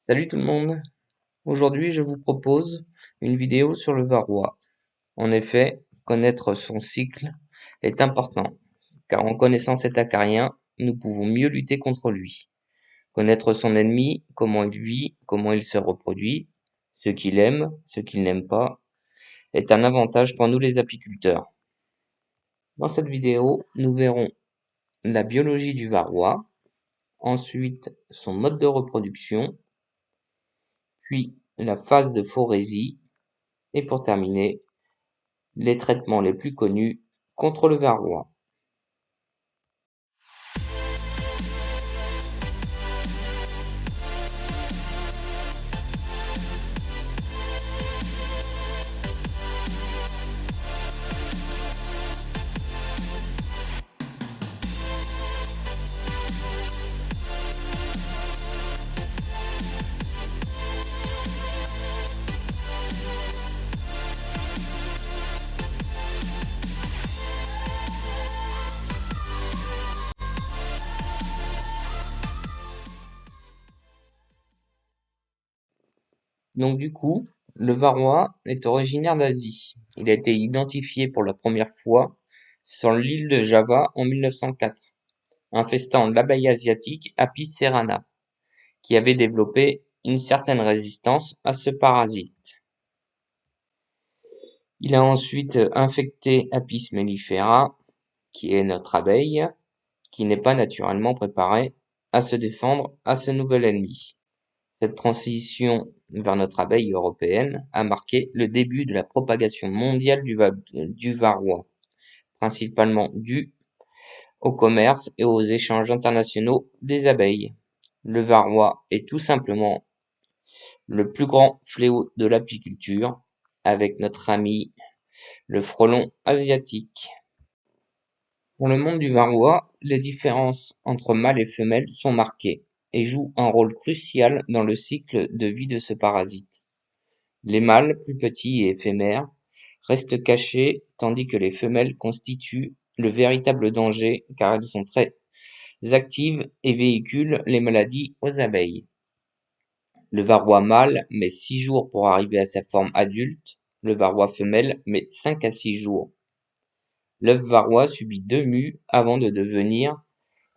Salut tout le monde! Aujourd'hui, je vous propose une vidéo sur le varroa. En effet, connaître son cycle est important, car en connaissant cet acarien, nous pouvons mieux lutter contre lui. Connaître son ennemi, comment il vit, comment il se reproduit, ce qu'il aime, ce qu'il n'aime pas, est un avantage pour nous les apiculteurs. Dans cette vidéo, nous verrons la biologie du varroa, ensuite son mode de reproduction, puis la phase de phorésie, et pour terminer, les traitements les plus connus contre le varroa. Donc du coup, le varroa est originaire d'Asie. Il a été identifié pour la première fois sur l'île de Java en 1904, infestant l'abeille asiatique Apis cerana, qui avait développé une certaine résistance à ce parasite. Il a ensuite infecté Apis mellifera, qui est notre abeille, qui n'est pas naturellement préparée à se défendre à ce nouvel ennemi. Cette transition vers notre abeille européenne a marqué le début de la propagation mondiale du varroa, principalement dû au commerce et aux échanges internationaux des abeilles. Le varroa est tout simplement le plus grand fléau de l'apiculture, avec notre ami le frelon asiatique. Dans le monde du varroa, les différences entre mâles et femelles sont marquées et jouent un rôle crucial dans le cycle de vie de ce parasite. Les mâles, plus petits et éphémères, restent cachés tandis que les femelles constituent le véritable danger car elles sont très actives et véhiculent les maladies aux abeilles. Le varroa mâle met 6 jours pour arriver à sa forme adulte, le varroa femelle met 5 à 6 jours. L'œuf varroa subit 2 mues avant de devenir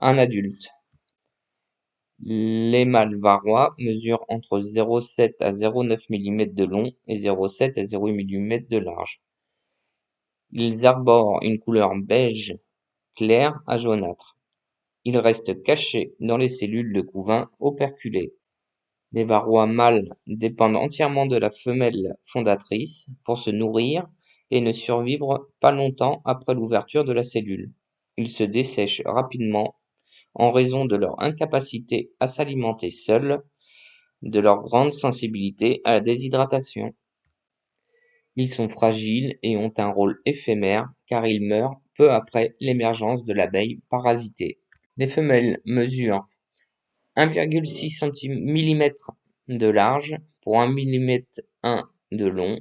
un adulte. Les mâles varroa mesurent entre 0,7 à 0,9 mm de long et 0,7 à 0,8 mm de large. Ils arborent une couleur beige clair à jaunâtre. Ils restent cachés dans les cellules de couvain operculées. Les varroa mâles dépendent entièrement de la femelle fondatrice pour se nourrir et ne survivre pas longtemps après l'ouverture de la cellule. Ils se dessèchent rapidement en raison de leur incapacité à s'alimenter seuls, de leur grande sensibilité à la déshydratation. Ils sont fragiles et ont un rôle éphémère car ils meurent peu après l'émergence de l'abeille parasitée. Les femelles mesurent 1,6 mm de large pour 1 mm de long.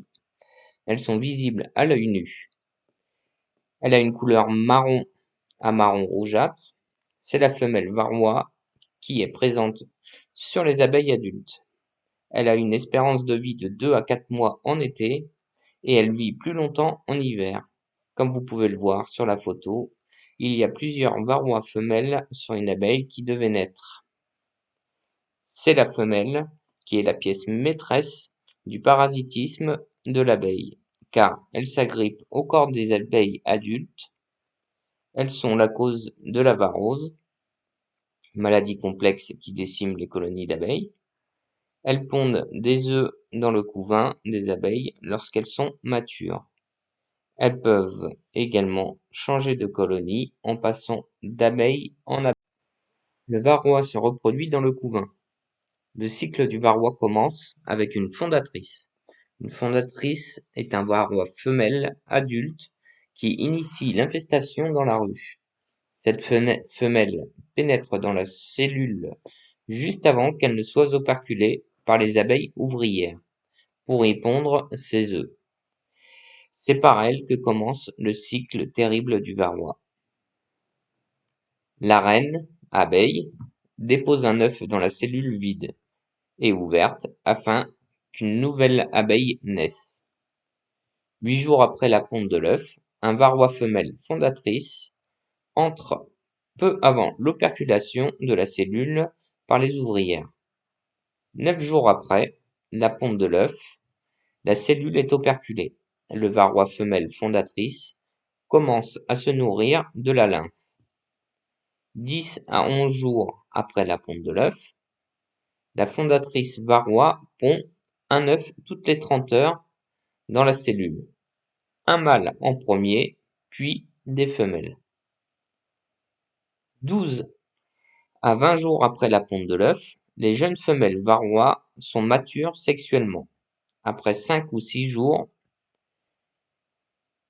Elles sont visibles à l'œil nu. Elle a une couleur marron à marron rougeâtre. C'est la femelle varroa qui est présente sur les abeilles adultes. Elle a une espérance de vie de 2 à 4 mois en été et elle vit plus longtemps en hiver. Comme vous pouvez le voir sur la photo, il y a plusieurs varroa femelles sur une abeille qui devait naître. C'est la femelle qui est la pièce maîtresse du parasitisme de l'abeille, car elle s'agrippe au corps des abeilles adultes. Elles sont la cause de la varrose, maladie complexe qui décime les colonies d'abeilles. Elles pondent des œufs dans le couvain des abeilles lorsqu'elles sont matures. Elles peuvent également changer de colonie en passant d'abeille en abeille. Le varroa se reproduit dans le couvain. Le cycle du varroa commence avec une fondatrice. Une fondatrice est un varroa femelle adulte qui initie l'infestation dans la ruche. Cette femelle pénètre dans la cellule juste avant qu'elle ne soit operculée par les abeilles ouvrières pour y pondre ses œufs. C'est par elle que commence le cycle terrible du varroa. La reine, abeille, dépose un œuf dans la cellule vide. et ouverte afin qu'une nouvelle abeille naisse. 8 jours après la ponte de l'œuf, un varroa femelle fondatrice entre peu avant l'operculation de la cellule par les ouvrières. 9 jours après la ponte de l'œuf, la cellule est operculée. Le varroa femelle fondatrice commence à se nourrir de la lymphe. 10 à 11 jours après la ponte de l'œuf, la fondatrice varroa pond un œuf toutes les 30 heures dans la cellule. Un mâle en premier, puis des femelles. 12 à 20 jours après la ponte de l'œuf, les jeunes femelles varroa sont matures sexuellement, après 5 ou 6 jours,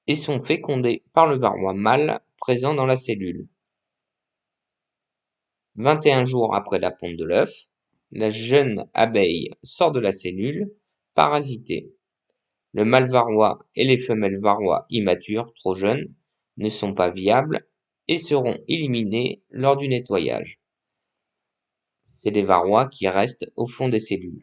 et sont fécondées par le varroa mâle présent dans la cellule. 21 jours après la ponte de l'œuf, la jeune abeille sort de la cellule, parasitée. Le mâle varroa et les femelles varroa immatures, trop jeunes, ne sont pas viables et seront éliminés lors du nettoyage. C'est les varrois qui restent au fond des cellules.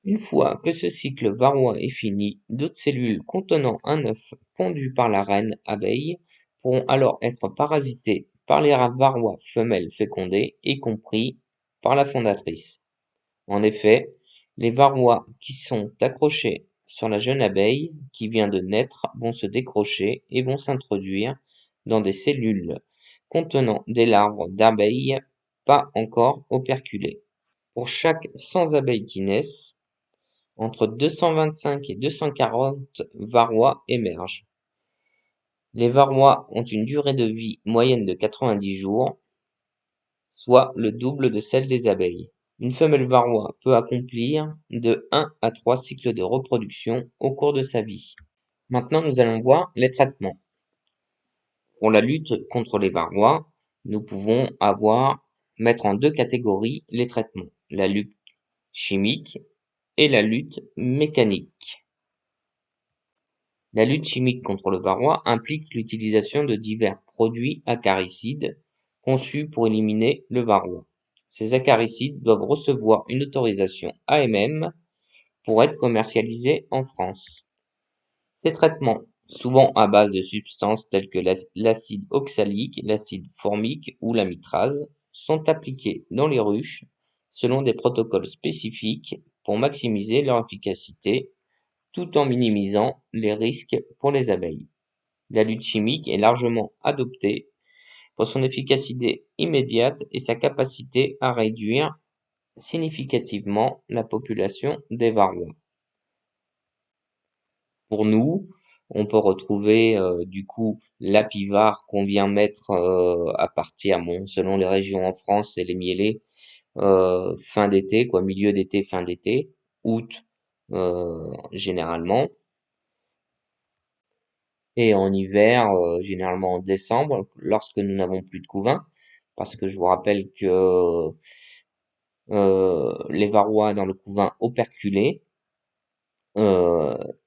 Une fois que ce cycle varroa est fini, d'autres cellules contenant un œuf pondu par la reine abeille pourront alors être parasitées par les varrois femelles fécondées, y compris par la fondatrice. En effet, les varrois qui sont accrochés sur la jeune abeille qui vient de naître vont se décrocher et vont s'introduire dans des cellules contenant des larves d'abeilles pas encore operculées. Pour chaque 100 abeilles qui naissent, entre 225 et 240 varrois émergent. Les varrois ont une durée de vie moyenne de 90 jours, soit le double de celle des abeilles. Une femelle varroa peut accomplir de 1 à 3 cycles de reproduction au cours de sa vie. Maintenant, nous allons voir les traitements. Pour la lutte contre les varrois, nous pouvons mettre en deux catégories les traitements, la lutte chimique et la lutte mécanique. La lutte chimique contre le varroa implique l'utilisation de divers produits acaricides conçus pour éliminer le varroa. Ces acaricides doivent recevoir une autorisation AMM pour être commercialisés en France. Ces traitements, souvent à base de substances telles que l'acide oxalique, l'acide formique ou l'amitrase, sont appliqués dans les ruches selon des protocoles spécifiques pour maximiser leur efficacité tout en minimisant les risques pour les abeilles. La lutte chimique est largement adoptée pour son efficacité immédiate et sa capacité à réduire significativement la population des varrois. Pour nous, on peut retrouver du coup l'apivart qu'on vient mettre à partir, selon les régions en France et les mielés, fin d'été, milieu d'été, fin d'été, août généralement. Et en hiver, généralement en décembre, lorsque nous n'avons plus de couvain, parce que je vous rappelle que les varrois dans le couvain operculé ne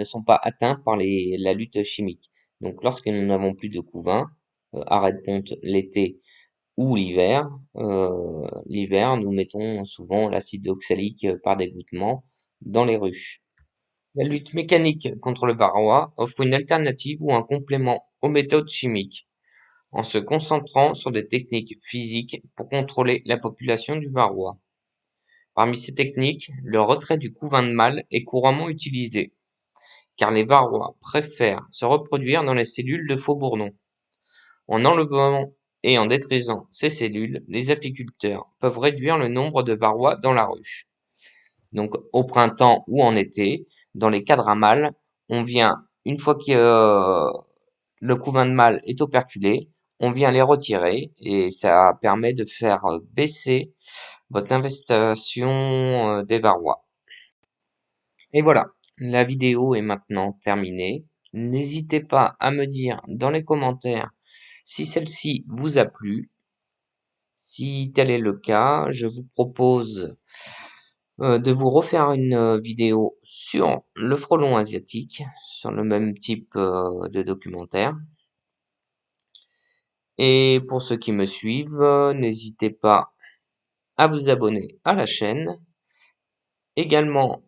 sont pas atteints par la lutte chimique. Donc lorsque nous n'avons plus de couvain, arrêt de ponte l'été ou l'hiver, nous mettons souvent l'acide oxalique par dégouttement dans les ruches. La lutte mécanique contre le varroa offre une alternative ou un complément aux méthodes chimiques, en se concentrant sur des techniques physiques pour contrôler la population du varroa. Parmi ces techniques, le retrait du couvain de mâle est couramment utilisé, car les varrois préfèrent se reproduire dans les cellules de faux bourdons. En enlevant et en détruisant ces cellules, les apiculteurs peuvent réduire le nombre de varrois dans la ruche. Donc au printemps ou en été, dans les cadres à mâles, on vient, une fois que le couvain de mâle est operculé, on vient les retirer et ça permet de faire baisser votre infestation des varrois. Et voilà, la vidéo est maintenant terminée. N'hésitez pas à me dire dans les commentaires si celle-ci vous a plu. Si tel est le cas, je vous propose de vous refaire une vidéo sur le frelon asiatique, sur le même type de documentaire. Et pour ceux qui me suivent, n'hésitez pas à vous abonner à la chaîne, également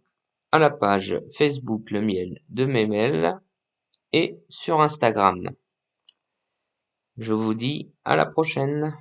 à la page Facebook Le Miel de Memel et sur Instagram. Je vous dis à la prochaine.